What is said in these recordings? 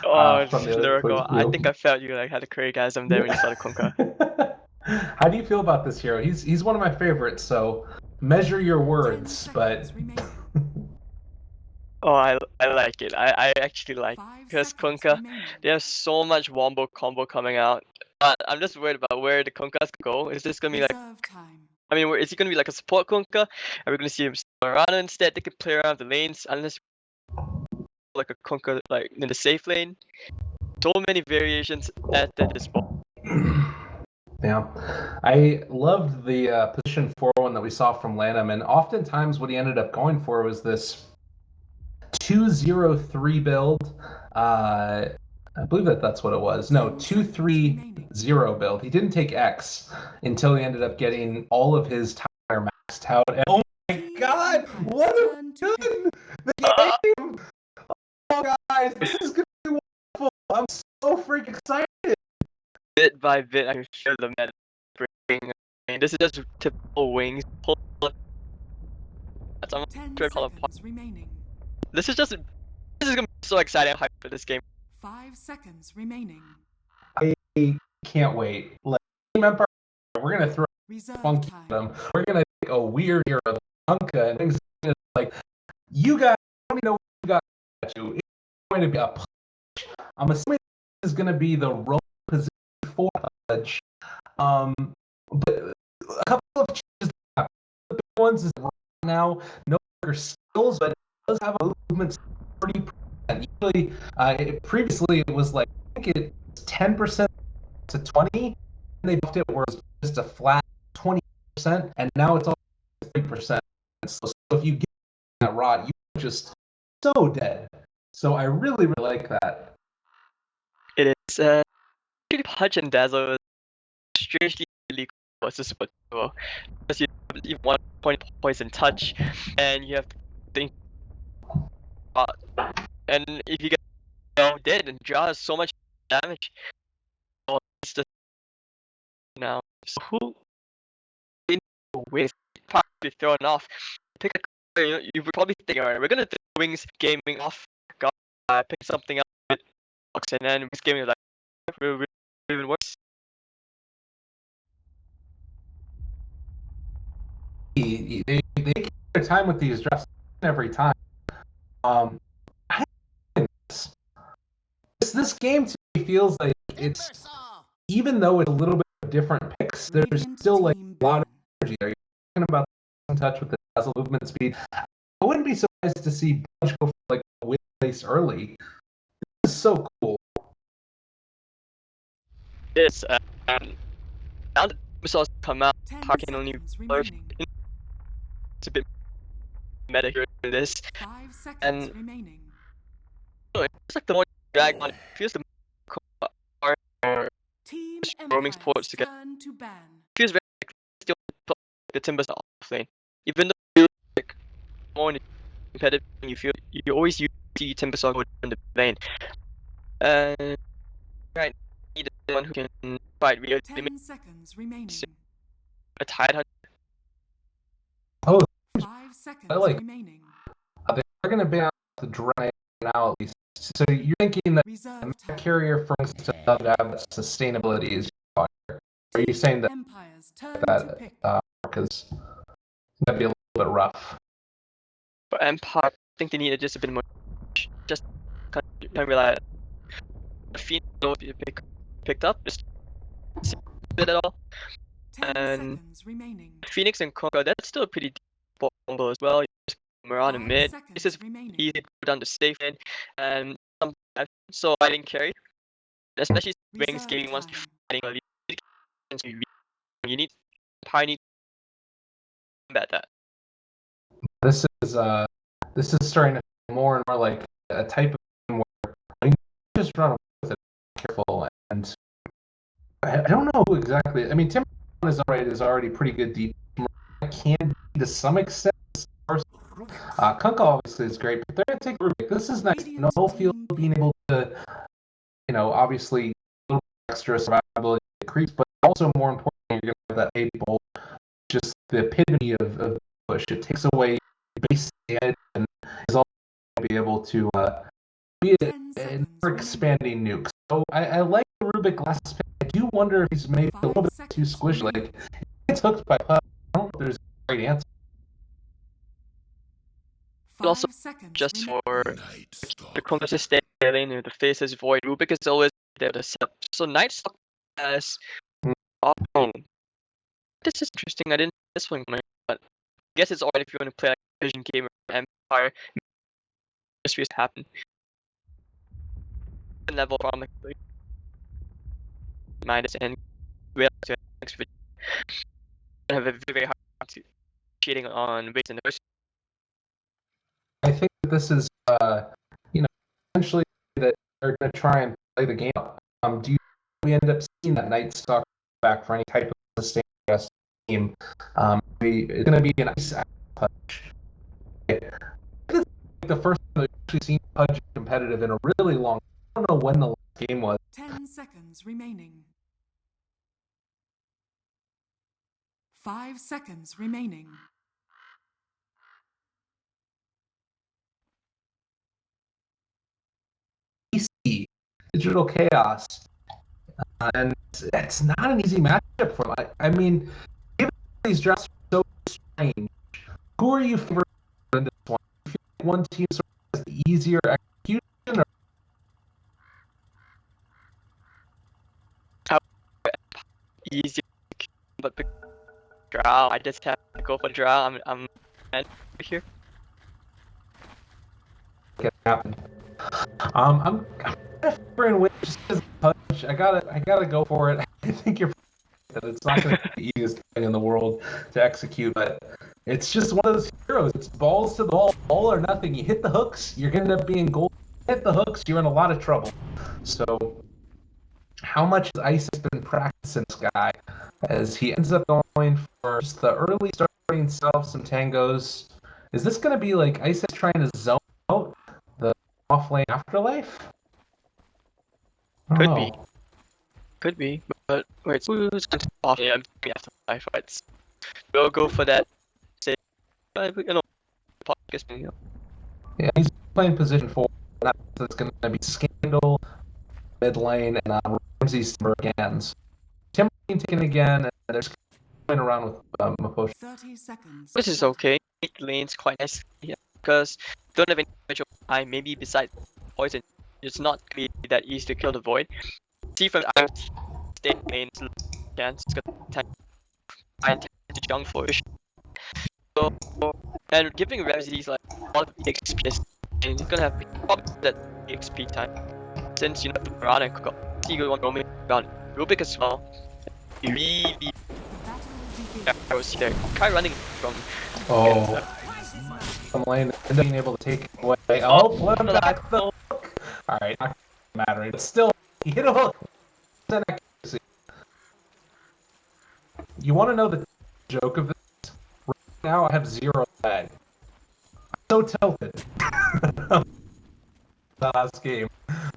Oh, from the other point Lyrical. of I view. think I felt you like had a orgasm there when you saw the Kunkka. How do you feel about this hero? He's one of my favorites, so measure your 10 words, but seconds remaining. Oh, I like it. I actually like 5 because seconds Kunkka, remaining. they have so much wombo combo coming out. I'm just worried about where the Kunkkas go. Is this gonna be like? Reserve time. I mean, is he gonna be like a support Kunkka? Are we gonna see him Marana instead? They can play around the lanes unless like a Kunkka like in the safe lane. So many variations at the disposal. Yeah, I loved the position 4-1 that we saw from Lanham, and oftentimes what he ended up going for was this 2-0-3 build. I believe that's what it was. No, 2-3-0 build. He didn't take X until he ended up getting all of his tire maxed out. And oh my god, what a good the game! Oh guys, this is gonna be wonderful. I'm so freaking excited. Bit by bit, I can feel the meta breaking. I mean, this is just typical wings. I'm 10 sure call it. seconds remaining. This is gonna be so exciting. I'm hyped for this game. 5 seconds remaining. I can't wait. Like, Team Empire, we're gonna throw Reserve funky time. at them. We're gonna take a weird hero, Anka, and things like you guys don't even know what you got to do. It's going to be a punch. I'm assuming this is gonna be the role position for punch. But a couple of changes. The big ones is right now no longer skills, but it does have a movement 30%. Usually, previously it was like I think it's 10% to 20, and they buffed it where it's just a flat 20%, and now it's all 30%. So if you get that rot, you're just so dead. So I really, really like that. It is pretty punch and dazzle is strangely really cool as a support duo. Because you have 1 point poison touch, and you have to think and if you get dead and draw so much damage, well, it's just now. So who with probably thrown off? Pick a you would probably think, alright, we're gonna throw Wings Gaming off. Pick something up with Fox, and then Wings Gaming is like even worse. They take their time with these drafts every time. I this game to me feels like it's even though it's a little bit of different picks, there's Radiant still like team a lot of ban. energy there. You're talking about in touch with the dazzle movement speed. I wouldn't be surprised to see Bunch go for like a win place early. This is so cool. This now that missiles come out, 10 Hurricane only seconds works. remaining. It's a bit meta here in this, 5 seconds and remaining. it's like the more you drag on, it feels the more Team roaming Empire's sports together. turn to ban. Feels very like still the Timbers off lane, even though you're like more in the competitive, you feel you always see Timbersaw go in the lane, and right need someone who can fight really 10 seconds remaining. a tide hunter. Oh, 5 seconds remaining. they're going to be out to dry now at least. So you're thinking that Reserve the carrier, for instance, doesn't have that sustainability is required. Are you saying that Empire's turn to pick. because that'd be a little bit rough? But Empire, I think they needed just a bit more. Just can't rely. Phoenix picked up just a bit at all. 10 And seconds remaining. Phoenix and Konga, that's still a pretty deep combo as well. Moran and mid. This is easy to put down the safe lane, and so I didn't carry. Especially Wings Gaming wants to be fighting a lead. You need Empire need to combat that. This is starting to feel more and more like a type of game where you just run away with it careful, and I don't know who exactly. I mean, Tim is already pretty good deep. Can be to some extent. Kunkka obviously is great, but they're gonna take Rubik. This is nice. No field being able to, obviously a little extra survivability creeps, but also more importantly, you're gonna have that A bolt, just the epitome of push. It takes away base edge and is also going to be able to be 10 an seconds expanding nuke. So I like the Rubik last pick. I do wonder if he's maybe a little 5 bit too seconds squishy. remaining. Like, if he gets hooked by Pudge, I don't know if there's a great answer. Also, 5 seconds just remaining. for the Congress to stay in the faces void, Rubik is always there to set. So Night Stalker has. Oh, this is interesting. I didn't this one coming, but I guess it's alright if you want to play like a Vision game or Empire. Mysteries happen. Level from like minus and real to next video. I have a very hard time cheating on weights in the first. I think that this is, essentially that they're going to try and play the game up. Do you we end up seeing that Night Stalker back for any type of sustained game? It's going to be an ice Pudge. This is the first time we've actually seen Pudge competitive in a really long. I don't know when the last game was. 10 seconds remaining. 5 seconds remaining. DC, Digital Chaos, and it's not an easy matchup for him. I mean, given these drafts are so strange, who are you favoring in this one? Do you feel like one team sort of has the easier execution, or Easy, but big draw. I just have to go for the draw. I'm here. can happen? I'm favoring Witch just because Pudge. I gotta go for it. I think you're. It's not going to be the easiest thing in the world to execute, but it's just one of those heroes. It's balls to the ball, all or nothing. You hit the hooks, you're going to end up being gold. Hit the hooks, you're in a lot of trouble. So, how much has Ice been practicing this guy as he ends up going for just the early starting stuff, some tangos? Is this going to be like Ice trying to zone out the offlane afterlife? I don't Could be. know. Could be, but wait, who's going to off? Yeah, I'm after life fights. We'll go for that. Say, but you know, podcast video. Yeah, he's playing position 4. That's going to be Scandal, mid lane, and Ramsey Timbergans. Timber being taken again, and there's going around with Maposhi. 30 seconds. Which is okay. Lane's quite nice here because don't have any special time. Maybe besides poison, it's not really that easy to kill the void. See from the stay lanes chance got time to junk for it. So and giving Ramsey's like a lot of XP, and he's gonna have probably that XP time since you know the Piranha got Eagle one roaming around Rubik as well. He really I was there. Kai running from Some lane and being able to take it away. Oh, let him back the hook. Alright, not mattering. But still, he hit a hook. Accuracy. You want to know the joke of this? Right now, I have 0 lag. I'm so tilted. Last game.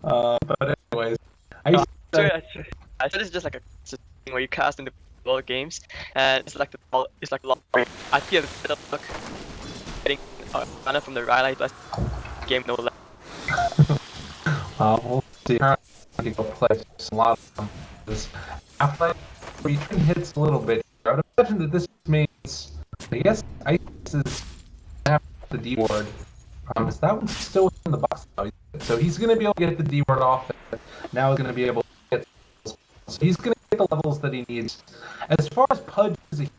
But anyways, I said it's just like a thing where you cast in the ball games, and it's like the ball, it's like long. I feel a bit of luck getting mana from the Rylai last game no lag. We'll see. I can go play a lot of them. After return hits a little bit, I would imagine that this means, I guess, Ice is after the D ward. Is that one still within the box now? So he's going to be able to get the D ward off. Now he's going to be able to get. So he's going to get the levels that he needs. As far as Pudge is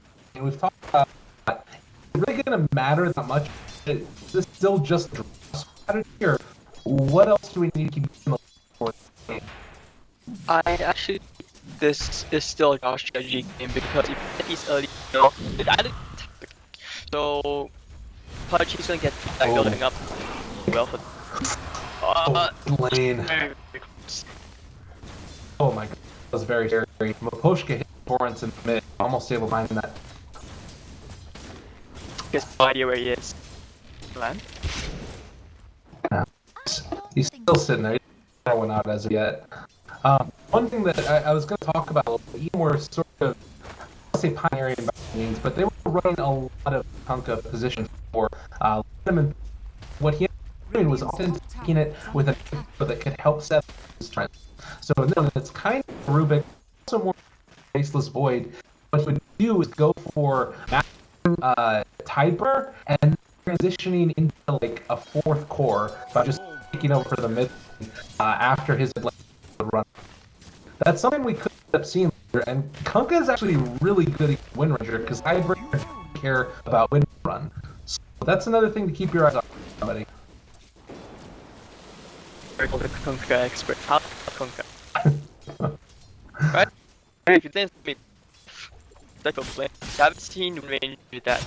we've talked about that. Is it really going to matter that much? Is this still just a strategy, or what else do we need to keep in the game? I actually this is still a Josh strategy game because if he's early, you know, so Pudge is gonna get like building up well for. Lane. Oh my god, that was very scary. Maposhka hit Torrance in the mid, almost able to find that. He has no idea where he is. Land? Yeah. He's still sitting there. He's not throwing out as of yet. One thing that I was going to talk about, even were sort of, I'll say pioneering by means, but they were running a lot of Kunkka position for him, and what he doing was often taking it with a that could help set his trend. So then it's kind of Rubik, also more Faceless Void. What you would do is go for Tiber and transitioning into like a fourth core by just taking over the mid after his run. That's something we could have seen later, and Kunkka is actually really good at Wind Ranger because I really care about Wind Run. So that's another thing to keep your eyes on, buddy. Very cool, the Kunkka expert. How Kunkka? Right? If you didn't me, that's a play. I haven't seen range that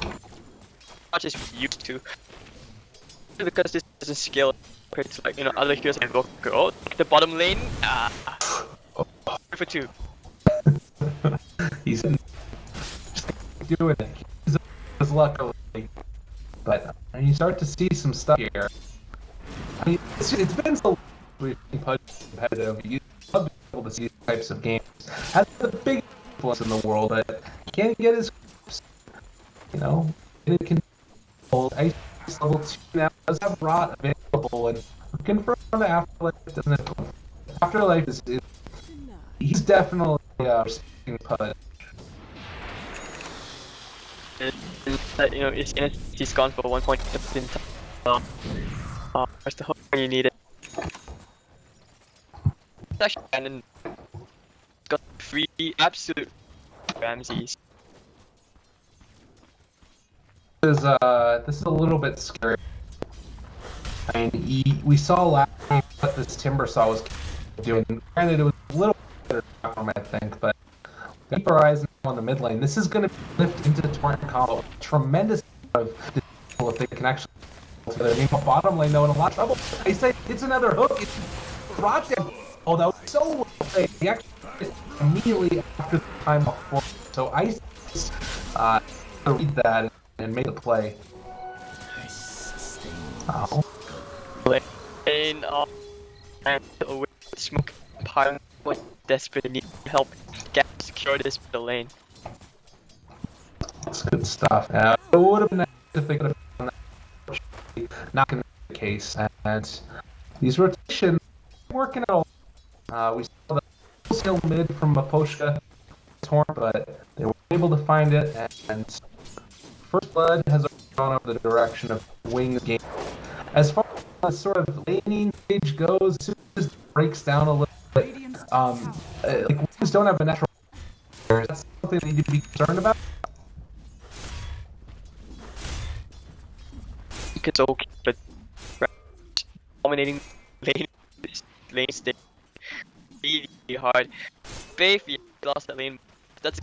much as we used to. Because this doesn't scale compared to like other heroes like Invoker. Oh, the bottom lane. For 2. He's just doing it. He's his luck, really. But you start to see some stuff here. I mean, it's been so long we've been competitive. You love being able to see these types of games. Has a big influence in the world, but he can't get his, it can hold Ice level 2 now does have Rot available, and confirm the Afterlife doesn't have Afterlife is he's definitely respecting Pudge. He's gone for 1 point in time. Where's the hook when you need it? It's actually Brandon got 3 absolute Ramses. This is a little bit scary. I mean, we saw last time what this Timbersaw was doing. Granted, it was a little better from I think, but keep our eyes on the mid lane. This is going to lift into the Torrent combo. Tremendous of if they can actually together. Meanwhile, bottom lane though in a lot of trouble. I say it's another hook. It's brought down. Oh, that was so well played. He actually immediately after the time before. So Ice read that and made the play. Oh. Lane and with smoke part what desperate need help get secure this the lane. That's good stuff. It would have been nice if they could have done that. Not going to be the case. And these rotations working out. We saw the skill mid from Maposhka Torn, but they were able to find it. And First Blood has gone over the direction of Wings game. As far as sort of laning stage goes, as soon as it breaks down a little bit, like Wings don't have a natural. That's something they need to be concerned about. It's okay, but dominating lane stage really hard. Faith lost that lane. That's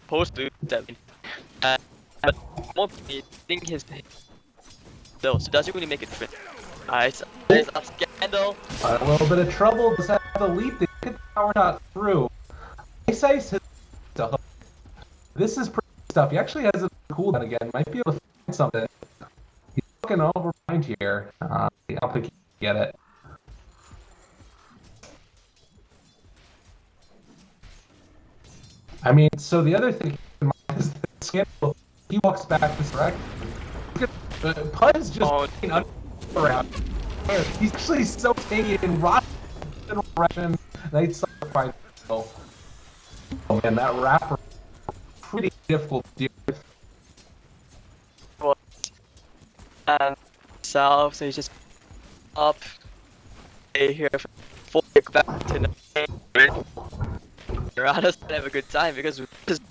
supposed to lose that lane. But more I think his so does it really make a difference? There's a scandal. A little bit of trouble. Does have the lead. They could power not through. Ice has the hook. This is pretty stuff. He actually has a cooldown again. Might be able to find something. He's fucking over behind here. I don't think he can get it. I mean, so the other thing is the scandal. He walks back this direction. Pud is just around. He's actually so taking in rock direction. Night Sacrifice. Oh man, that rapper pretty difficult to deal with. Well, and so he's just up. Stay here for back to the Dorado have a good time because just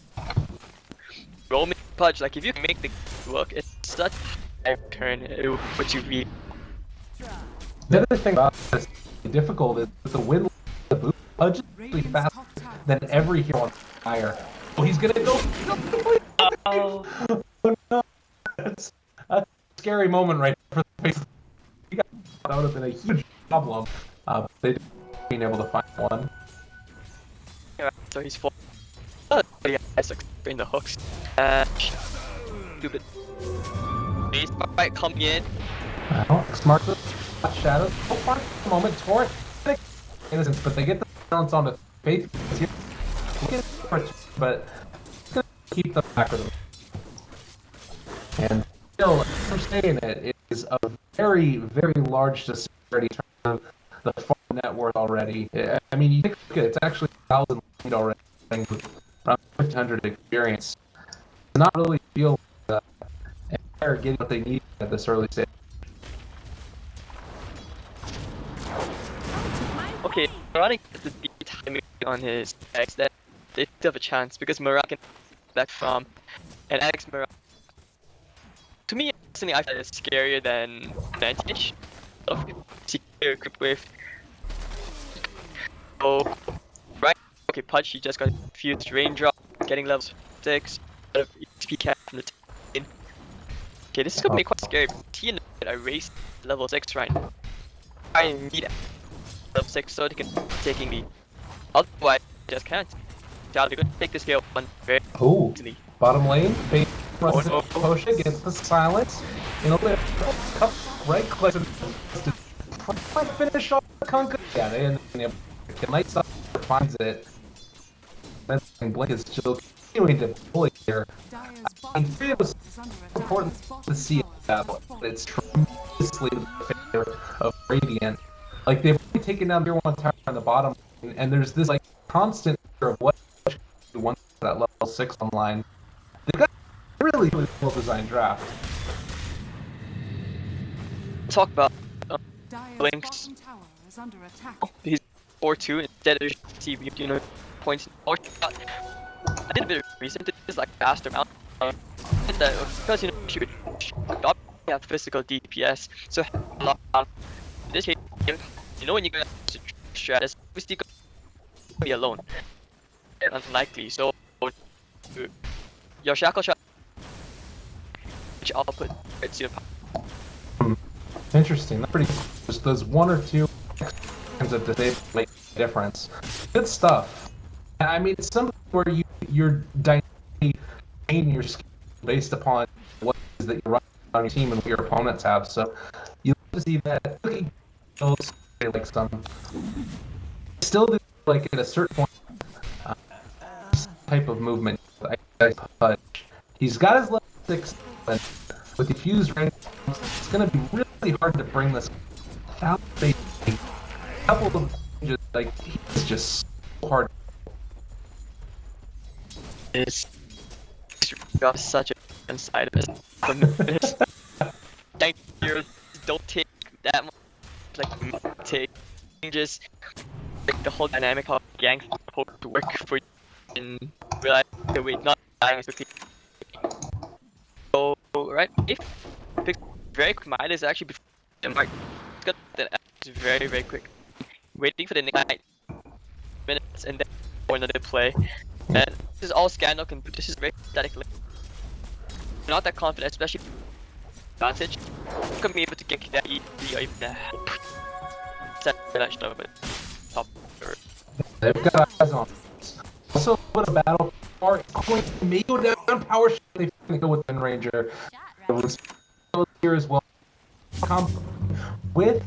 roaming Pudge. Like if you can make the look, it's such a turn. What you read. The other thing about this difficult is with the wind, the boot Pudge is really fast than every hero on fire. Oh, he's gonna go. Oh no! That's a scary moment right for the face. That would have been a huge problem. They didn't being able to find one. yeah, so he's full. Yeah, it's like in the hooks. Stupid. He's right coming in. Well, smart shadows. Oh, fine. A moment. Torrent. Innocence, but they get the balance on the faith. But it's gonna keep them back with them. And still, I'm saying it. is a very, very large disparity in terms of the farm net worth already. I mean, you take a look at it, it's actually 1,000 lead already, with around 1,500 experience. It's not really feel Empire getting what they need at this early stage. Okay, running the deep timing on his X, that they still have a chance because Murat can back from and X Murat. To me, personally, I find it scarier than Vantage. Secure equipped with. Oh, right. Okay, Punch, he just got fused raindrop, getting level 6, out of XP cap from the team. Okay, this is gonna be quite scary. He and I race level 6 right now. I need level 6 so they can taking me. Otherwise, I just can't. They're gonna take this game one very Oh, easily. bottom lane, Fade runs Oh, no. Potion, gets the silence. You know, right click to finish off the Kunkka. Yeah, they end up Night Stalker finds it. Then Blink is still continuing to bully here. Dire's And bottom three of us is under attack. important to see it that way. It's tremendously in favor of Radiant. Like, they've already taken down tier 1 tower on the bottom, and there's this, like, constant fear of what once that level 6 online. They've got a really, really well-designed draft. Talk about Dire's Blinks. bottom tower is under attack. He's 4-2 instead of TV, you know, points. I did a bit of research. This is like faster amount. Because you know, she would have physical DPS, so a lot. In this case, you know, when you go to stratus, obviously going to be alone. And unlikely, so your shackle shot, which I'll put it's your Interesting. That's pretty cool. Just those one or two times that they make a difference. Good stuff. I mean, it's something where you're dynamically changing your skill based upon what it is that you're running on your team and what your opponents have. So you love to see that. Like some still do like at a certain point type of movement. But he's got his level 6 and with the fused range, it's going to be really hard to bring this without a couple of changes. Like, he's just so hard. is got such a inside of it. Thank you. Don't take that much. Like take changes. Like the whole dynamic of gang supposed to work for you and realize that we're not dying as quickly. So right, if very quick, mine is actually before the mark. Got that is very very quick. Waiting for the next 9 minutes and then for another play. And this is all Scandal can do. This is very static. Not that confident, especially advantage. I'm gonna be able to get that easy or even set that stuff, but top. They've got eyes on. Also, what a battle for going to make go down power shot. They finally go with Wind Ranger. Here as well. With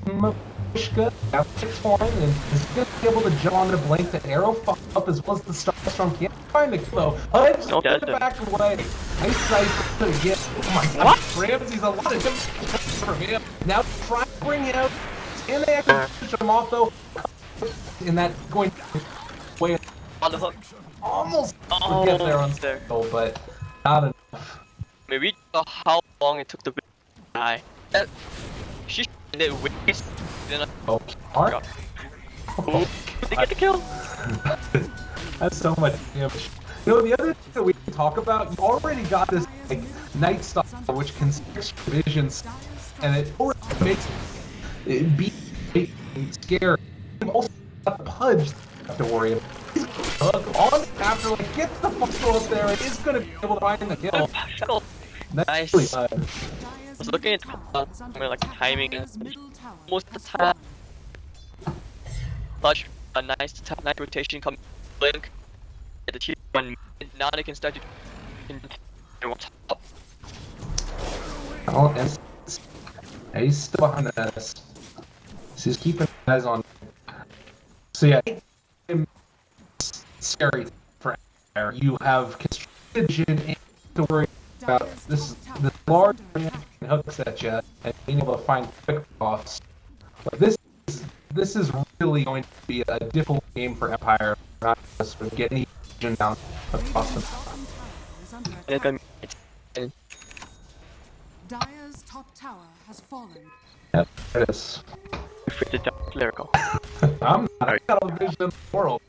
Mishka at 6-1 and is going to be able to jump on the Blink to arrow up as well as the Starstorm can't find the kill. Hudge No, in the back away. Nice to get. Oh my god, Ramsey's a lot of damage from him. Now try to bring it out. Can they actually push him off though? In that going way On the hook. almost Oh, get there on there. Circle, but not enough. Maybe we saw how long it took to die. That she did waste. Then Oh, Mark? oh, they get the kill. That's so much damage. You know, the other thing that we can talk about, you already got this like Night Stalker, which can search visions, and it already makes it be scary. You've also got the Pudge you have to worry about. He's on after, like, gets the fuck up there and is going to be able to find the kill. Shackle. That's Nice. really bad. I was looking at like timing and most of the time. Clutch, a nice rotation coming. Blink. At the tier 1 now they can start to on top. Oh, and he's still behind us. So he's keeping eyes on. So yeah, scary for Empire. You have constructed vision and to worry about this large hooks at you and being able to find quick offs. But this is really going to be a difficult game for Empire. Not just to get any vision down across the And Dire's top tower has fallen. Yep, there it is. the dark lyrical. I'm not I got all the vision in the world.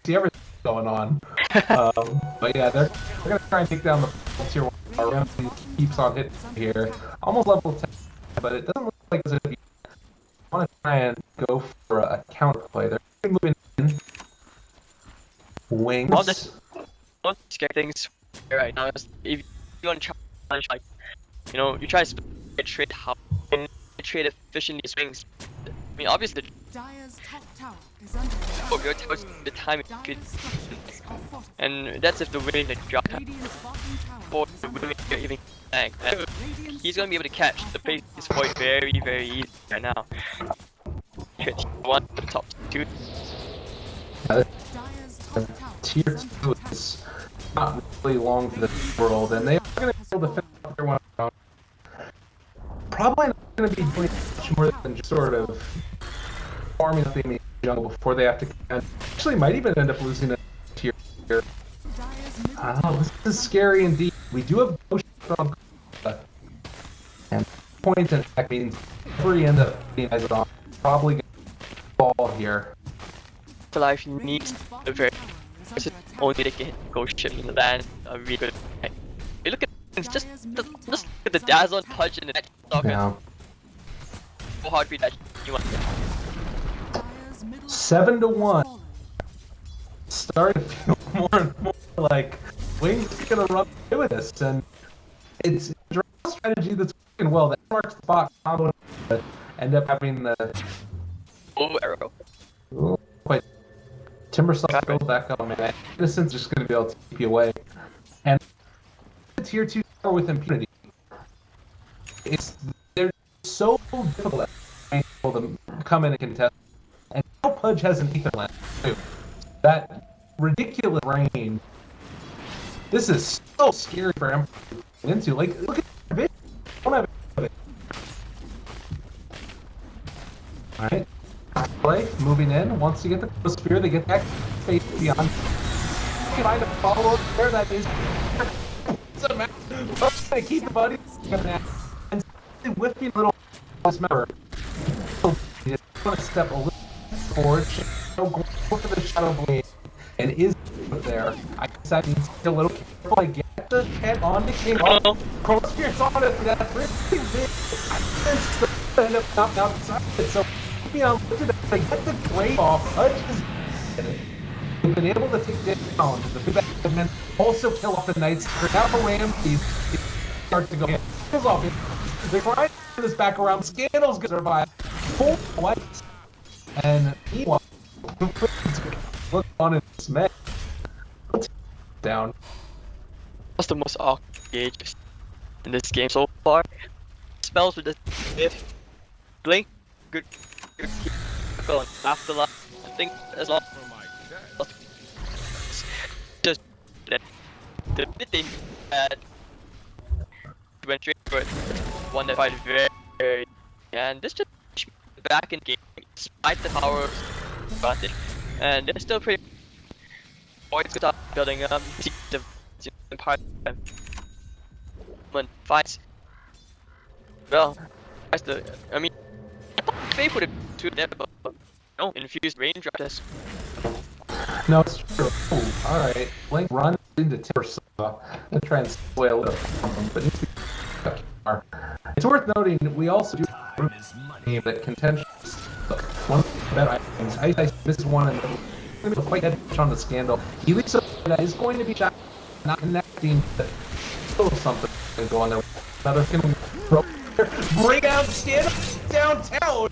See everything going on. But yeah, they're gonna try and take down the tier 1. Ramsey keeps on hitting here. Almost level 10, but it doesn't look like as if you want to try and go for a counter play. They're moving in. Wings. Well, one scare things right now is if you want to challenge, like, you know, you try to trade how and trade efficient these wings. I mean, obviously, Dire's top tower is under attack. your towards the time it could, Dire's structures are fortified. and that's if the winning the drop Radiant's bottom tower or is the under winning attack. even tank. And Radiant's he's gonna be able to catch the pace for it very, very easy right now. Hit 1 to the top 2. Dire's top tower Tier is 2 under attack. is not really long to the world, and they're going to be able to finish up their one round. Probably not going to be doing much more than just sort of farming up the enemy jungle before they have to. And actually, might even end up losing a tier here. Dire's middle I don't know. tower This is scary indeed. We do have Ghost from and point and attack means every end up being as on. Probably going to fall here. For life, you need Radiant's a bottom very tower is it's under attack. only they can hit ghost ship in the land a really good. You look at it's just look at the dazzle and punch in the next stalker. Yeah. So hard for you that you want. Dire's middle 7 to tower 1. has fallen. Starting to feel more and more like Wings is gonna run away with this, and it's a draw strategy that's working well. That marks the spot combo to end up having the Oh, arrow. quite Timbersaw go back up. Man, Innocent's just gonna be able to keep you away, and the tier 2 tower with impunity. They're so difficult at able to come in and contest, and now Pudge has an ether land too. That ridiculous range. This is so scary for him to get into. Like, look at the vision. Don't have it. Alright. Play, moving in. Once you get the spear, they get that face beyond. Trying to follow there, that is. Doesn't matter. They keep the buddy. And whipping little member. You just want to step a little forward. Go for the Shadow Blade. And is there. I guess that means a little careful. I get the head on the king. Oh. Chrono Spear's on it. That's really big. I end up knocking outside it. So, you know, look at that. They get the grade off. They've been able to take down the big bad men. Also kill off the Knights. Now Ramsey start to go in. Kills off it. They're trying to turn this back around. Scandal's gonna survive. 4 whites. And meanwhile, look on in this man. Down. That's the most awkward gauge in this game so far. Spells with the if blink, good going afterlife. I think as long just that the thing that went straight for it. One that fight very and this just back in game despite the power advantage. And they're still pretty boys stop building up the part when fights. Well, that's the I mean Faith would have two there but no infused range this. No, it's true. Ooh, alright. Link runs into Timbersaw and try and sway a little from him, but it's worth noting we also do have a game that contentious. One of the better items. I missed one and going to be quite head on the Scandal. He leaves up that is going to be shot, not connecting to little something going to go on there. Another going to bring out Scandal downtown.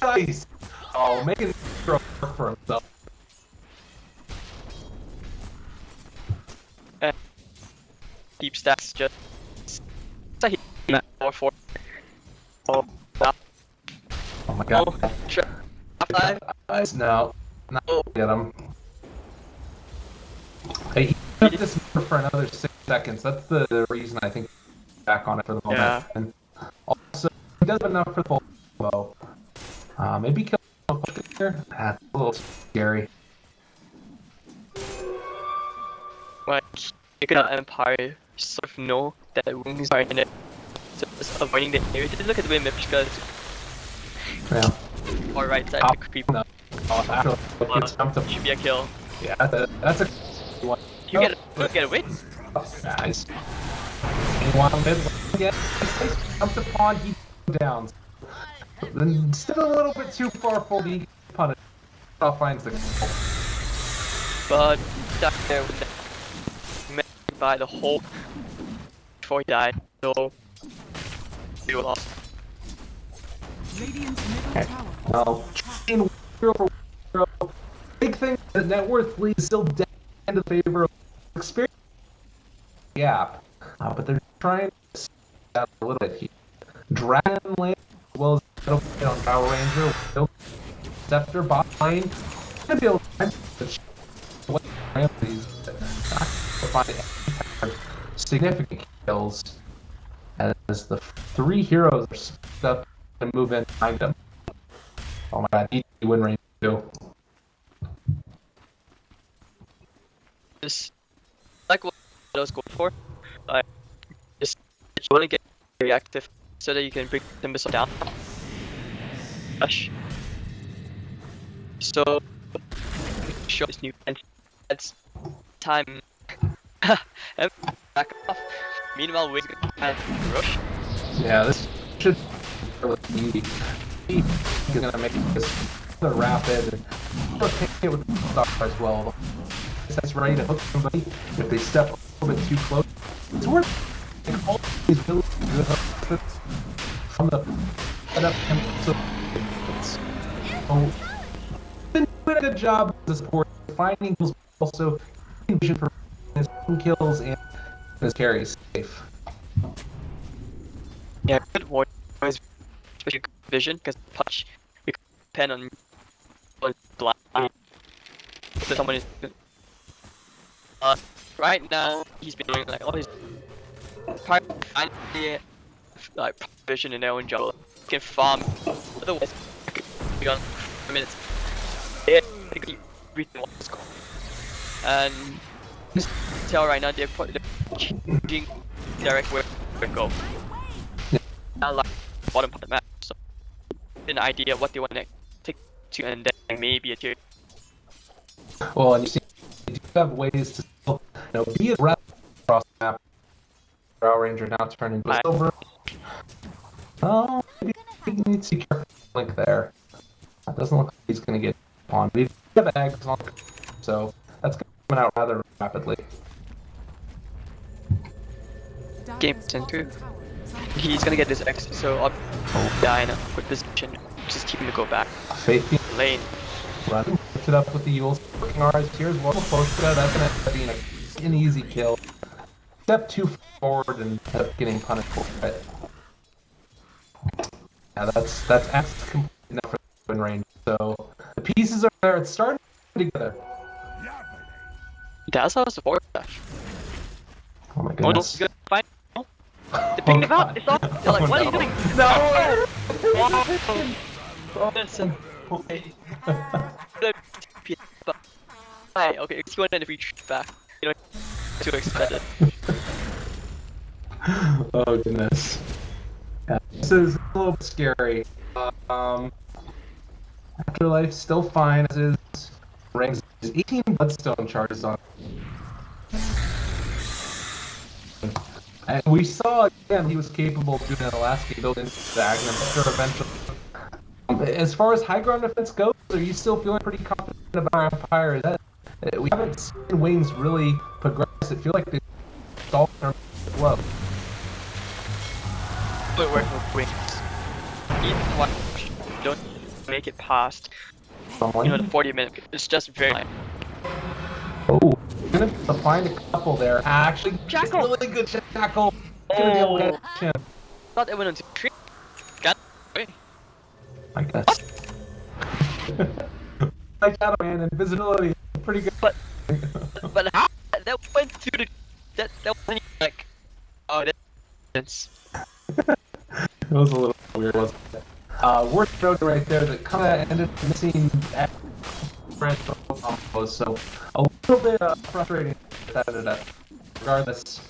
Nice. Oh, making it work for himself. Deep stacks just it's like he for oh wow. Oh my god. Oh, Half-Life. No. Not Oh. get him. Hey, he took this for another 6 seconds. That's the reason I think back on it for the moment. Yeah. And also, he does have enough for the full bow. Maybe kill him here. That's a little scary. Like, you can Empire sort of know that wings are in it. So just avoiding the area. Just look at the way Mipshka is Yeah. or right side to creep. No. After like, it's jumped up. Should be a kill. Yeah, that's a one. You get a win. Nice. Meanwhile, mid again, jumped upon, he down. Then still a little bit too far for the punish. Finds the kill. But stuck there with the by the hole before he died. So you lost. Radiant's middle tower. Well, trading hero for hero. Big thing that net worth leads still down into favor of experience gap. But they're trying to see that a little bit here. Dragon Lane as well as Battlefield on Power Ranger will Scepter bot lane. Gonna be able to find what Ramses to find significant kills as the three heroes are stuck and move in behind them. Oh my god, easy win range too. Just like what I was going for. Just you want to get reactive so that you can bring the missile down. Gosh. So show this new and it's time and back off. Meanwhile, we're gonna rush. Yeah, this should be really easy. He's gonna make this rather rapid and take it with the star as well. That's ready to hook somebody if they step a little bit too close. It's worth all these really good hooks from the setup and so it's been doing a good job as a support finding kills, also vision for his kills and his carries safe. Yeah, good war is especially good vision because punch you can depend on blind. So someone is right now he's been doing like all his like vision in their own jungle. You can farm otherwise be on for minutes. Yeah, everything was cool. And just tell right now they're probably changing direct where to go. Not like bottom of the map, so an idea what they want to take to and then maybe a tier. Well, and you see, you do have ways to still, be a rep across the map. Power Ranger now turning into silver. Oh, maybe he needs to be careful. Link there. That doesn't look like he's going to get on. We have eggs on, so that's coming out rather rapidly. Game center. He's gonna get this X, so I'll die in a quick position. Just keep him to go back. Faith Lane. run. Picked it up with the Yules. Working ours here as well. Close to that. That's going to end up being an easy kill. Step too forward and end up getting punished for it. Yeah, that's absolutely complete enough for the win range. So the pieces are there. It's starting to come together. That's how it's a forward dash. Oh my Oh no, goodness. he's gonna find. Oh. They're picking him up. It's off. They're like, Oh, what are you no. doing? No! Listen. Hey, okay, it's going to retreat back. You know, too expensive. Oh goodness. Yeah, this is a little bit scary. Afterlife still fine as is. Rings 18 bloodstone charges on. And we saw again he was capable of doing an Alaska build into the Aghanim eventually. As far as high ground defense goes, are you still feeling pretty confident about our Empire? Is that we haven't seen Wings really progress. It feels like they stalled their flow. But we're wings. Don't make it past. Someone. You know, the 40-minute. It's just very. Oh, gonna find a couple there. Actually, Jackal! really good Jackal. Gonna be able to catch him. Thought they went into tree. Got away. I guess. Like Shadow Man, invisibility, pretty good. But how? That went to the that wasn't even like, oh, that's It was a little weird, wasn't it? Worth noting right there that Kunka ended up missing French combos, so a little bit frustrating that ended up. Regardless,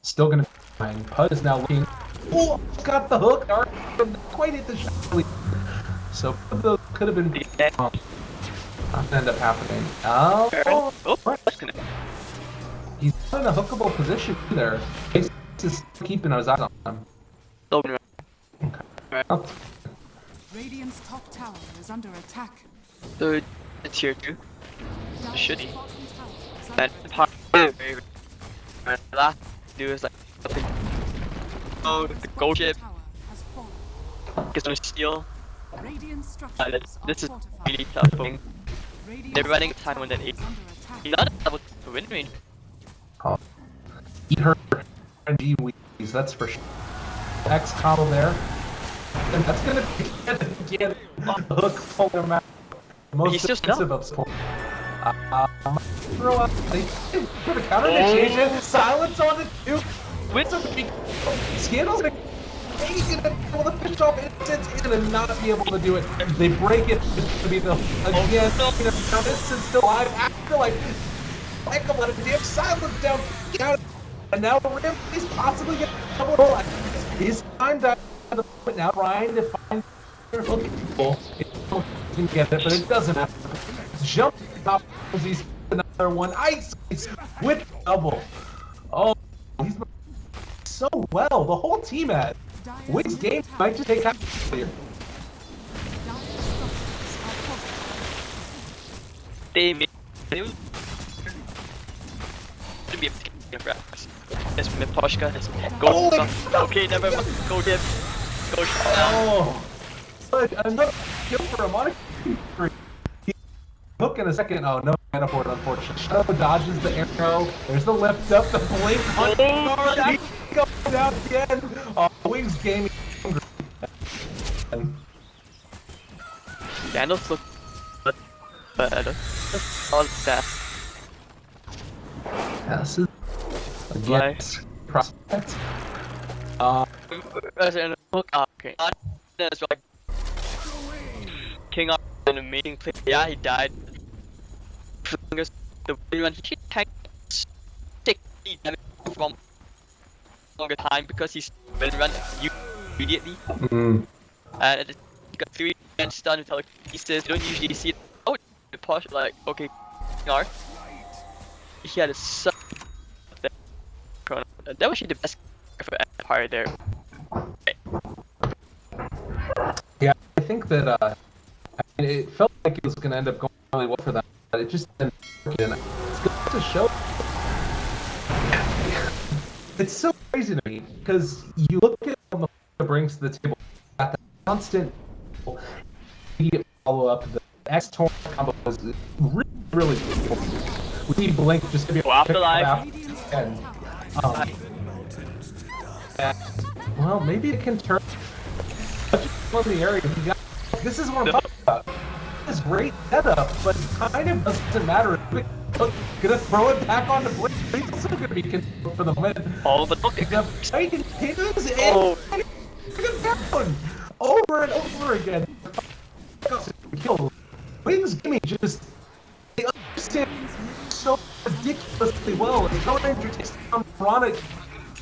still gonna be fine. Pud is now looking. Oh, got the hook. Didn't quite hit the shot. So could have been not end up happening. Oh, that's gonna. he's not in a hookable position either. He's just keeping his eyes on him. Open Oh, Radiant's top tower is under attack. So it's here too. Dire's Shitty. bottom tower is under And attack. part of it, and the last do is like something. Oh, the Dire's gold bottom ship tower has fallen. gets on steal. Radiant This structures are is fortified. really tough. Thing. Radiant's They're running top time on that tower 8. is under attack. He's not able to win range. eat her RNG weaves, that's for sure. X combo there. And that's gonna be again the hook pull him out. Most He's just not. expensive of support. Throw out put a counter initiation, silence on it too. With Scandal's gonna he's gonna be able to finish off Instance, he's gonna not be able to do it. They break it to be the again, no. Instance still alive after like a lot of damn silence down out. And now Ram is possibly getting double roll. He's time to the point now trying to find their looking people. He can get it, but it doesn't happen. Jump top he's another one. Ice with double. Oh, he's so well. The whole team had. Dire's Wins middle game tower might just take out here. Dire's structures are fortified. they made it should be able to get grass. This from Poshka is go. Okay, never mind. Go dip. Go shut down. Oh, but another kill for a Monica. Hook in a second. Oh, no mana for it, unfortunately. Shadow dodges the arrow. There's the lift up, the blink on guard. He goes down again. Oh, Wings gaming. Candles look better. All that. This is again prospect. As in hook. Okay. That's like King Arthur, an amazing player. Yeah, he died. The run he tanked 60 damage from longer time because he's been run immediately. And he got 3 and stun with telekinesis. You don't usually see it. Oh, the Posh like okay, King Arthur. He had a suck. That was actually the best for Empire there. Yeah, I think that I mean, it felt like it was going to end up going really well for them, but it just didn't work. And it's going to show. It's so crazy to me because you look at what the brings to the table. Got the constant immediate follow up. The X Torn combo was really, really cool. We need Blink just to be able to pick Afterlife. up Radiant's and, top tower and, well, maybe it can turn on the area. We got, this is what I'm talking about. This is great setup, but it kind of doesn't matter. Gonna throw it back on the blade. He's also gonna be controlled for the win. Oh, but look at The fight continues Oh. and down over and over again. Kill. Wings Gaming just they understand so ridiculously well. They don't understand chronic.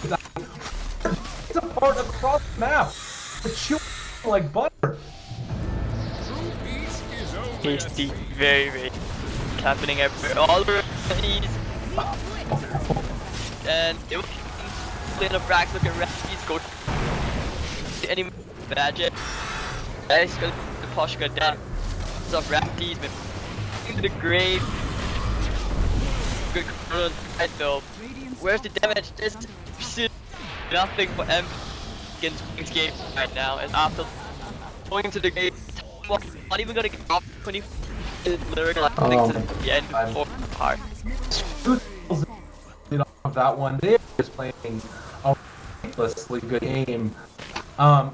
It's a part across the map. It's chewing like butter. tasty, very, very happening everywhere. All around these. And it was playing a Brax, look at Rescues, go to any magic. Nice, got the Poshka down. Some Rapties, man. Into the grave. Good control right though. Radiant's Where's the top tower damage? is There's under shit. Nothing for M against Wings game right now. And after going to the game, not even gonna get off 20 lyric like to the end before part. Of that one, they were just playing a ridiculously good game. And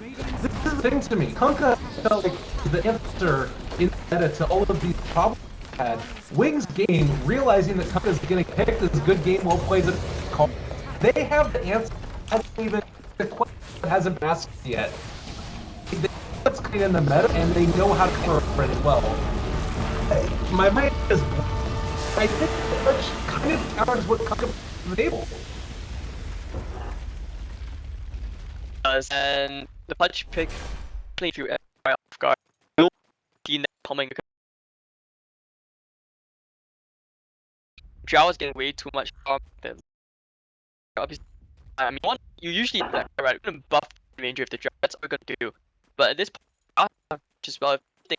this is the thing to me. Kunkka felt like the answer in meta to all of these problems had. Wings game, realizing that Kunkka's getting picked is good game, well played. Call. They have the answer. Even the question hasn't been asked yet. They know what's coming in the meta, and they know how to cover it as well. My mind is. I think Fudge kind of counters what Kunkka brings to the table. And the Pudge pick playing through everybody off guard. You'll see that coming. Zhao is getting way too much harm. Obviously, I mean, you usually right, buff the ranger if the Zhao, that's what we're gonna do. But at this point, just well,